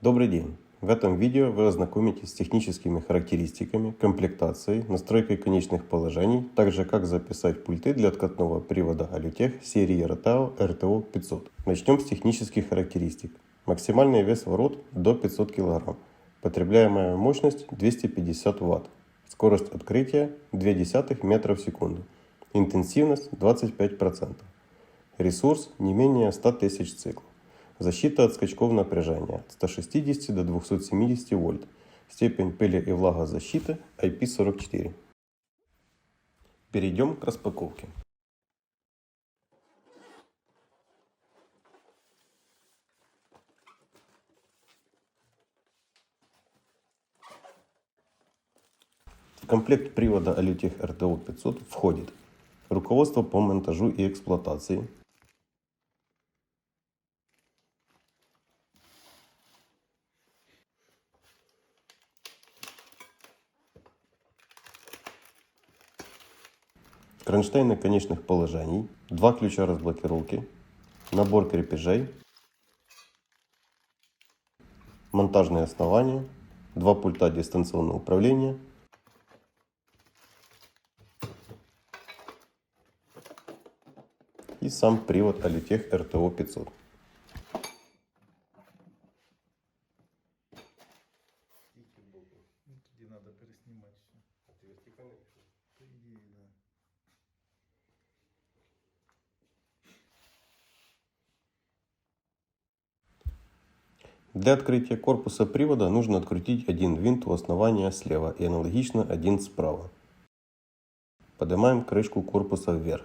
Добрый день! В этом видео вы ознакомитесь с техническими характеристиками, комплектацией, настройкой конечных положений, также как записать пульты для откатного привода Alutech серии Rotao RTO 500. Начнем с технических характеристик. Максимальный вес ворот до 500 кг. Потребляемая мощность 250 Вт. Скорость открытия 0,2 метра в секунду. Интенсивность 25%. Ресурс не менее 100 тысяч циклов. Защита от скачков напряжения от 160 до 270 вольт. Степень пыли и влагозащиты IP44. Перейдем к распаковке. В комплект привода Alutech RTO 500 входит руководство по монтажу и эксплуатации, кронштейны конечных положений, 2 ключа разблокировки, набор крепежей, монтажные основания, 2 пульта дистанционного управления, и сам привод Alutech RTO 500. Где надо переснимать все. Это вертикально? По идее, да. Для открытия корпуса привода нужно открутить один винт у основания слева и аналогично один справа. Поднимаем крышку корпуса вверх.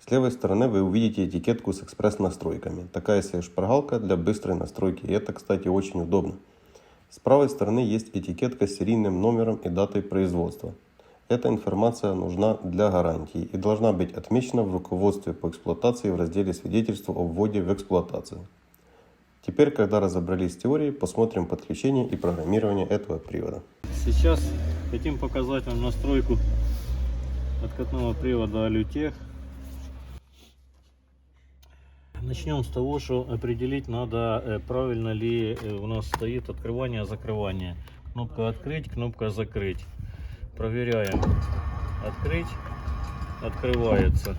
С левой стороны вы увидите этикетку с экспресс-настройками. Такая себе шпаргалка для быстрой настройки. И это, кстати, очень удобно. С правой стороны есть этикетка с серийным номером и датой производства. Эта информация нужна для гарантии и должна быть отмечена в руководстве по эксплуатации в разделе «Свидетельство о вводе в эксплуатацию». Теперь, когда разобрались с теорией, посмотрим подключение и программирование этого привода. Сейчас хотим показать вам настройку откатного привода Alutech. Начнем с того, что определить надо, правильно ли у нас стоит открывание-закрывание. Кнопка «Открыть», кнопка «Закрыть». Проверяем. Открыть, открывается.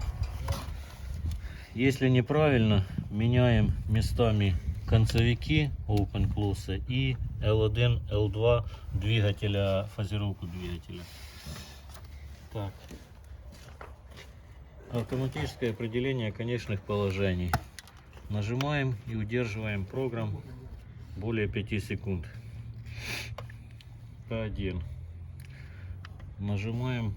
Если неправильно, меняем местами концевики Open Close и L1, L2 двигателя, фазировку двигателя. Так. Автоматическое определение конечных положений. Нажимаем и удерживаем программ более 5 секунд. P1. Нажимаем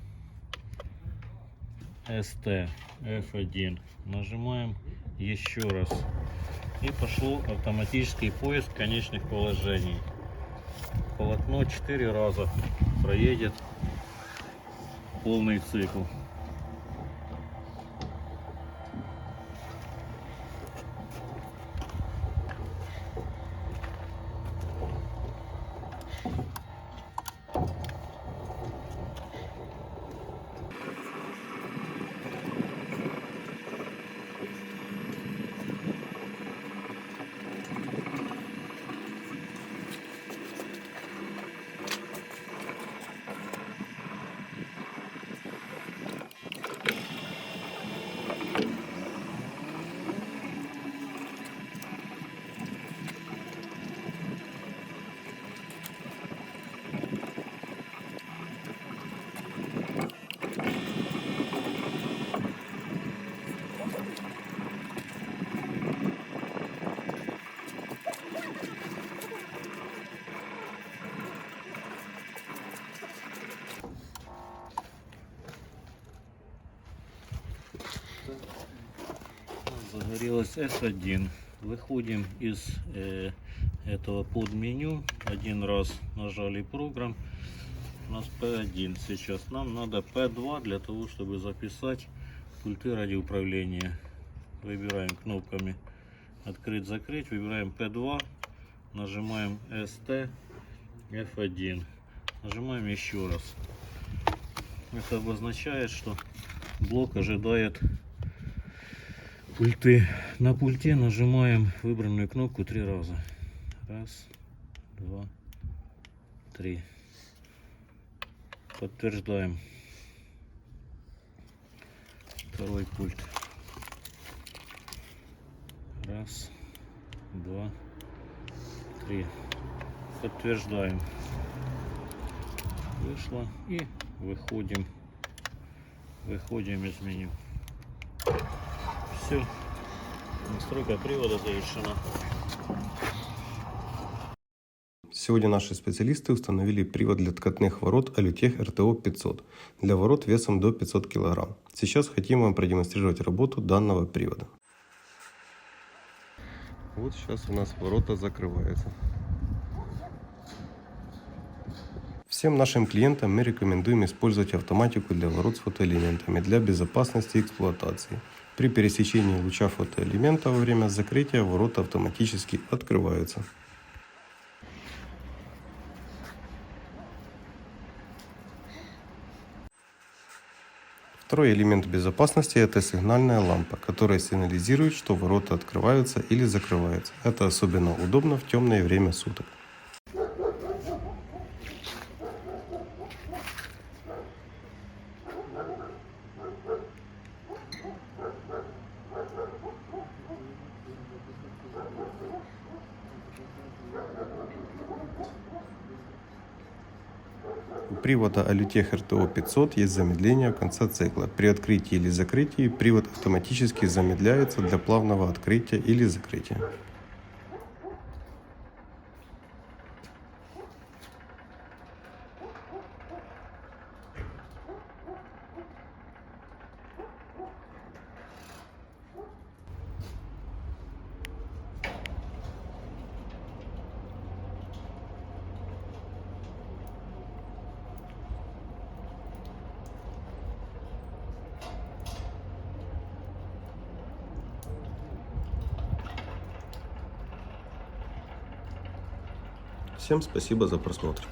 ST, F1. Нажимаем еще раз. И пошел автоматический поиск конечных положений. Полотно 4 раза проедет полный цикл. Загорелась S1. Выходим из этого подменю. Один раз нажали программ. У нас P1 сейчас. Нам надо P2 для того, чтобы записать пульты радиоуправления. Выбираем кнопками открыть-закрыть. Выбираем P2. Нажимаем ST, F1. Нажимаем еще раз. Это обозначает, что блок ожидает пульты. На пульте нажимаем выбранную кнопку 3 раза. Раз, два, три. Подтверждаем. Второй пульт. Раз, два, три. Подтверждаем. Вышло. И выходим. Выходим из меню. Все. Настройка привода завершена. Сегодня наши специалисты установили привод для откатных ворот Alutech RTO 500 для ворот весом до 500 кг. Сейчас хотим вам продемонстрировать работу данного привода. Вот сейчас у нас ворота закрываются. Всем нашим клиентам мы рекомендуем использовать автоматику для ворот с фотоэлементами для безопасности эксплуатации. При пересечении луча фотоэлемента во время закрытия ворота автоматически открываются. Второй элемент безопасности – это сигнальная лампа, которая сигнализирует, что ворота открываются или закрываются. Это особенно удобно в темное время суток. У привода Alutech RTO 500 есть замедление в конце цикла. При открытии или закрытии привод автоматически замедляется для плавного открытия или закрытия. Всем спасибо за просмотр.